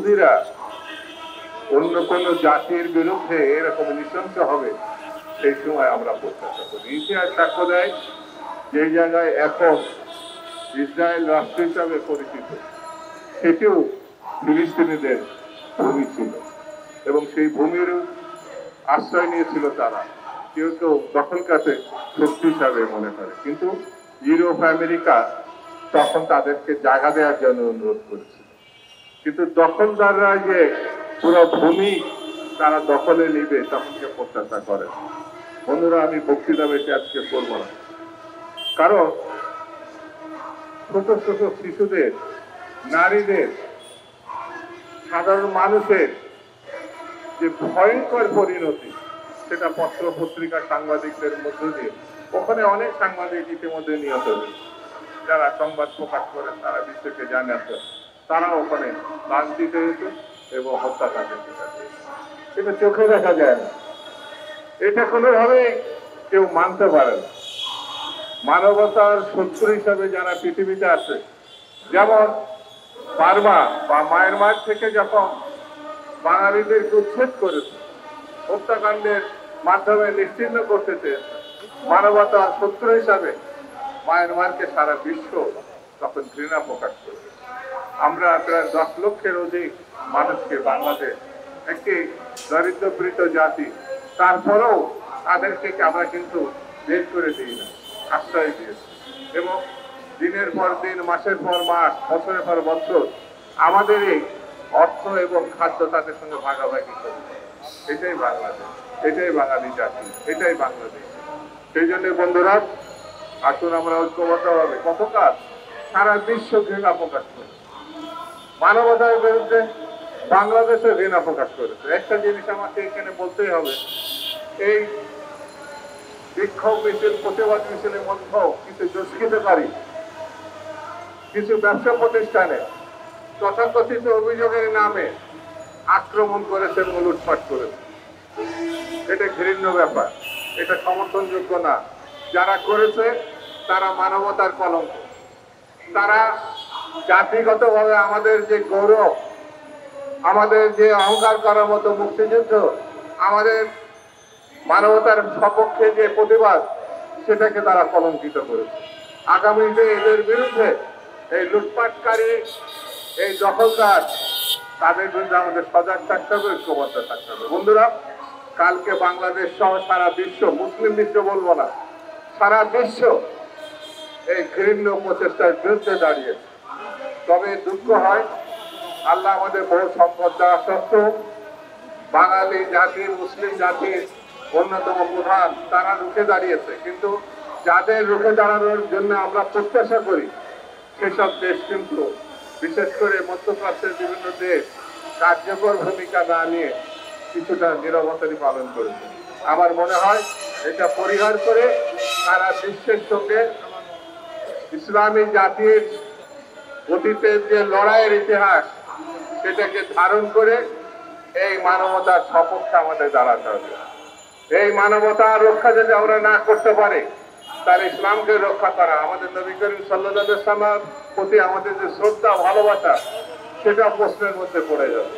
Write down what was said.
ইহুদিরা অন্য কোন জাতির বিরুদ্ধে এরকম নৃশংস হবে সেই সময় আমরা প্রত্যাশা করি। ইতিহাস সাক্ষ্য দেয় যে জায়গায় এখন ইসরায়েল রাষ্ট্র হিসাবে পরিচিত সেটিও ফিলিস্তিনিদের ভূমি ছিল এবং সেই ভূমির আশ্রয় নিয়েছিল তারা। কেউ কেউ দখলকাতে শক্তি হিসাবে মনে করে, কিন্তু ইউরোপ আমেরিকা তখন তাদেরকে জায়গা দেওয়ার জন্য অনুরোধ করেছিল। কিন্তু দখলদাররা যে পুরো ভূমি তারা দখলে নিবে তখন কেউ প্রত্যাশা করে। বন্ধুরা, আমি বক্তৃতা বেশি আজকে করব না, কারণ ছোট ছোট শিশুদের, নারীদের, সাধারণ মানুষের যে ভয়ঙ্কর পরিণতি সেটা পত্র পত্রিকা সাংবাদিকদের মধ্য দিয়ে, ওখানে অনেক সাংবাদিক ইতিমধ্যে নিহত হয়েছে, যারা সংবাদ প্রকাশ করে তারা বিশ্বকে জানাচ্ছে তারা ওখানে লাশ দিতে হয়েছে এবং হত্যাকাণ্ডের শিকার হয়েছে। এটা চোখে দেখা যায় না, এটা কোনোভাবে কেউ মানতে পারে না। মানবতার শত্রু হিসাবে যারা পৃথিবীতে আছে, যেমন বার্মা বা মায়ানমার থেকে যখন বাঙালিদেরকে উচ্ছেদ করেছে, হত্যাকাণ্ডের মাধ্যমে নিশ্চিহ্ন করতে চেয়েছে, মানবতার শত্রু হিসাবে মায়ানমারকে সারা বিশ্ব তখন ঘৃণা প্রকাশ করেছে। আমরা প্রায় 10 লক্ষের অধিক মানুষকে, বাংলাদেশ একটি দরিদ্রপীড়িত জাতি, তারপরেও তাদেরকে আমরা কিন্তু বের করে দিই না, আশ্রয় দিয়েছি এবং দিনের পর দিন, মাসের পর মাস, বছরের পর বছর আমাদের এই অর্থ এবং খাদ্য তাদের সঙ্গে ভাগাভাগি করি। এটাই বাংলাদেশ, এটাই বাঙালি জাতি, এটাই বাংলাদেশ। সেই জন্য বন্ধুরা, আসুন আমরা ঐক্যবদ্ধ হবে। কত কাজ সারা বিশ্ব ঘৃণা প্রকাশ করে, মানবতার বিরুদ্ধে বাংলাদেশে ঘৃণা প্রকাশ করেছে। একটা জিনিস আমাকে এখানে বলতেই হবে, এই বিক্ষোভ মিছিল, প্রতিবাদ মিছিলের মধ্যেও কিছু দুষ্কৃতকারী কিছু ব্যবসা প্রতিষ্ঠানে তথাকথিত অভিযোগের নামে আক্রমণ করেছে এবং লুটপাট করেছে। এটা ঘৃণ্য ব্যাপার, এটা সমর্থনযোগ্য না। যারা করেছে তারা মানবতার কলঙ্ক। তারা জাতিগতভাবে আমাদের যে গৌরব, আমাদের যে অহংকার করার মতো মুক্তিযুদ্ধ, আমাদের মানবতার সপক্ষে যে প্রতিবাদ, সেটাকে তারা কলঙ্কিত করেছে। আগামীতে এদের বিরুদ্ধে এই লুটপাটকারী, এই দখলদার, তাদের বিরুদ্ধে আমাদের সজাগ থাকতে হবে, ঐক্যবদ্ধ থাকতে হবে। বন্ধুরা, কালকে বাংলাদেশ সহ সারা বিশ্ব, মুসলিম বিশ্ব বলবো না, সারা বিশ্ব এই ঘৃণ্য প্রচেষ্টার বিরুদ্ধে দাঁড়িয়েছে। তবে দুঃখ হয়, আল্লাহ আমাদের বহু সম্পদ দেওয়া সত্ত্বেও বাঙালি জাতির, মুসলিম জাতির অন্যতম প্রধান তারা রুখে দাঁড়িয়েছে। কিন্তু যাদের রুখে দাঁড়ানোর জন্য আমরা প্রত্যাশা করি, সেসব দেশ কিন্তু, বিশেষ করে মধ্যপ্রাচ্যের বিভিন্ন দেশ, কার্যকর ভূমিকা না নিয়ে কিছুটা নীরবতারই পালন করেছে। আমার মনে হয় এটা পরিহার করে সারা বিশ্বের সঙ্গে ইসলামী জাতির অতীতের যে লড়াইয়ের ইতিহাস, সেটাকে ধারণ করে এই মানবতার সপক্ষে আমাদের দাঁড়াতে হবে। এই মানবতার রক্ষা যদি আমরা না করতে পারি, তাহলে ইসলামকে রক্ষা করা, আমাদের নবী করিম সাল্লাল্লাহু আলাইহি ওয়াসাল্লামের প্রতি আমাদের যে শ্রদ্ধা, ভালোবাসা, সেটা প্রশ্নের মধ্যে পড়ে যাবে।